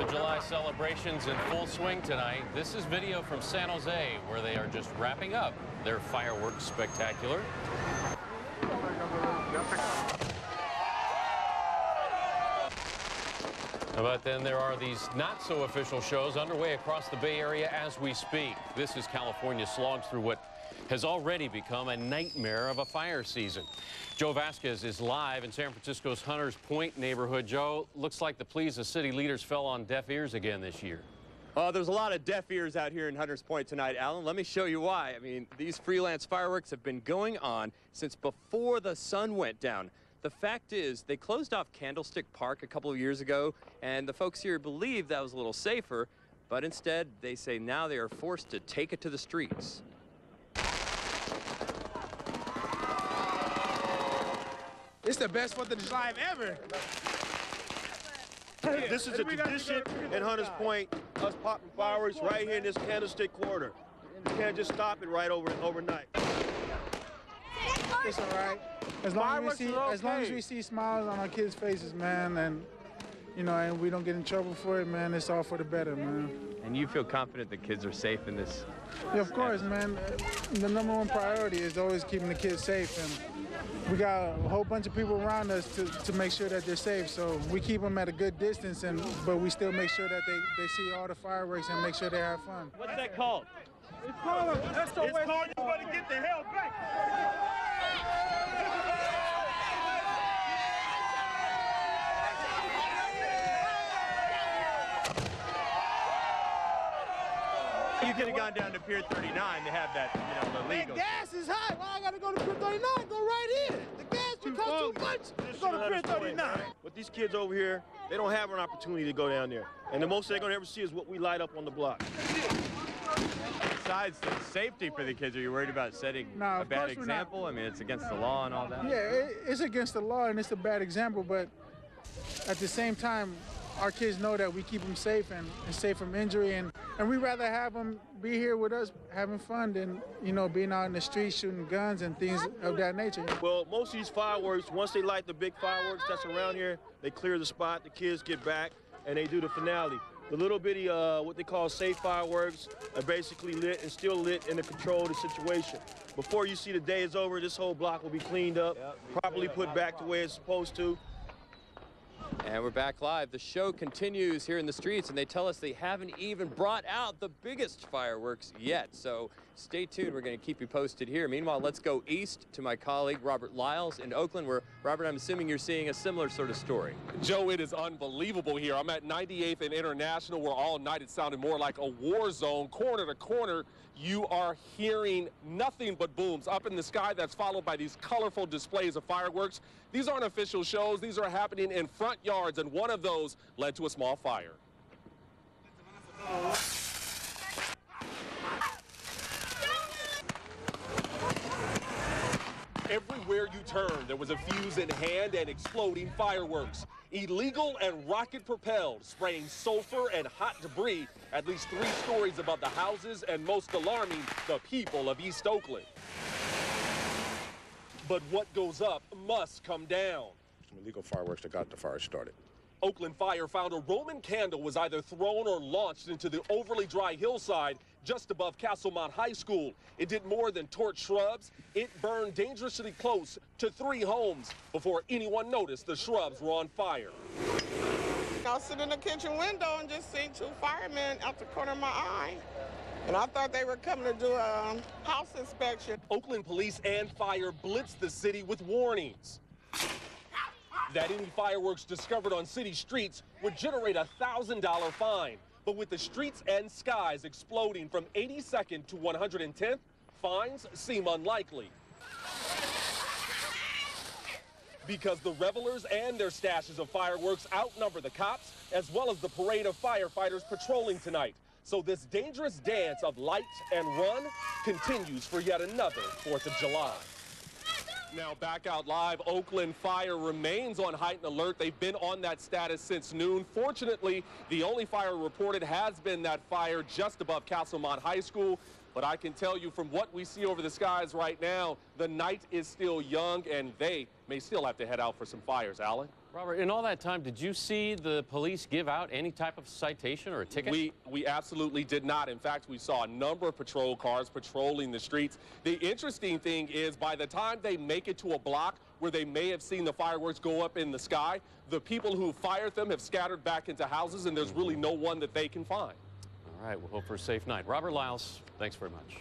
of July celebrations in full swing tonight. This is video from San Jose, where they are just wrapping up their fireworks spectacular. But then there are these not-so-official shows underway across the Bay Area as we speak. This is California slogs through what has already become a nightmare of a fire season. Joe Vasquez is live in San Francisco's Hunters Point neighborhood. Joe, looks like the pleas of city leaders fell on deaf ears again this year. There's a lot of deaf ears out here in Hunters Point tonight, Alan. Let me show you why. I mean, these freelance fireworks have been going on since before the sun went down. The fact is, they closed off Candlestick Park a couple of years ago, and the folks here believe that was a little safer, but instead, they say now they are forced to take it to the streets. It's the best 4th of July ever. This is a tradition in Hunters Point, us popping fireworks right here in this Candlestick corridor. You can't just stop it right overnight. It's all right. As long as we see smiles on our kids' faces, man, and and we don't get in trouble for it, man, it's all for the better, man. And you feel confident the kids are safe in this? Yeah, of course, man. The #1 priority is always keeping the kids safe, and we got a whole bunch of people around us to make sure that they're safe. So we keep them at a good distance, but we still make sure that they see all the fireworks and make sure they have fun. What's that called? It's called you better get the hell back. You could have gone down to Pier 39 to have that, the legal. The gas is high. Why I gotta go to Pier 39? Go right in. The gas will cost too much to go to Pier 39. But these kids over here, they don't have an opportunity to go down there. And the most they're gonna ever see is what we light up on the block. Besides the safety for the kids, are you worried about setting a bad example? I mean, it's against the law and all that. Yeah, it's against the law and it's a bad example, but at the same time, our kids know that we keep them safe and safe from injury, and we'd rather have them be here with us having fun than, being out in the streets shooting guns and things of that nature. Well, most of these fireworks, once they light the big fireworks that's around here, they clear the spot, the kids get back, and they do the finale. The little bitty, what they call safe fireworks are basically lit and still lit in the control of the situation. Before you see the day is over, this whole block will be cleaned up, properly put back the way it's supposed to. And we're back live. The show continues here in the streets, and they tell us they haven't even brought out the biggest fireworks yet. So stay tuned. We're going to keep you posted here. Meanwhile, let's go east to my colleague, Robert Lyles in Oakland, where, Robert, I'm assuming you're seeing a similar sort of story. Joe, it is unbelievable here. I'm at 98th and International, where all night it sounded more like a war zone. Corner to corner, you are hearing nothing but booms up in the sky. That's followed by these colorful displays of fireworks. These aren't official shows. These are happening in front yards, and one of those led to a small fire. Everywhere you turn, there was a fuse in hand and exploding fireworks. Illegal and rocket-propelled, spraying sulfur and hot debris at least 3 stories above the houses, and most alarming, the people of East Oakland. But what goes up must come down. Some illegal fireworks that got the fire started. Oakland Fire found a Roman candle was either thrown or launched into the overly dry hillside just above Castlemont High School. It did more than torch shrubs. It burned dangerously close to 3 homes before anyone noticed the shrubs were on fire. I was sitting in the kitchen window and just seen 2 firemen out the corner of my eye. And I thought they were coming to do a house inspection. Oakland police and fire blitzed the city with warnings that any fireworks discovered on city streets would generate a $1,000 fine. But with the streets and skies exploding from 82nd to 110th, fines seem unlikely. Because the revelers and their stashes of fireworks outnumber the cops, as well as the parade of firefighters patrolling tonight. So this dangerous dance of light and run continues for yet another 4th of July. Now back out live, Oakland Fire remains on heightened alert. They've been on that status since noon. Fortunately, the only fire reported has been that fire just above Castlemont High School. But I can tell you from what we see over the skies right now, the night is still young and they may still have to head out for some fires. Alan? Robert, in all that time, did you see the police give out any type of citation or a ticket? We absolutely did not. In fact, we saw a number of patrol cars patrolling the streets. The interesting thing is by the time they make it to a block where they may have seen the fireworks go up in the sky, the people who fired them have scattered back into houses, and there's really no one that they can find. All right, we'll hope for a safe night. Robert Lyles, thanks very much.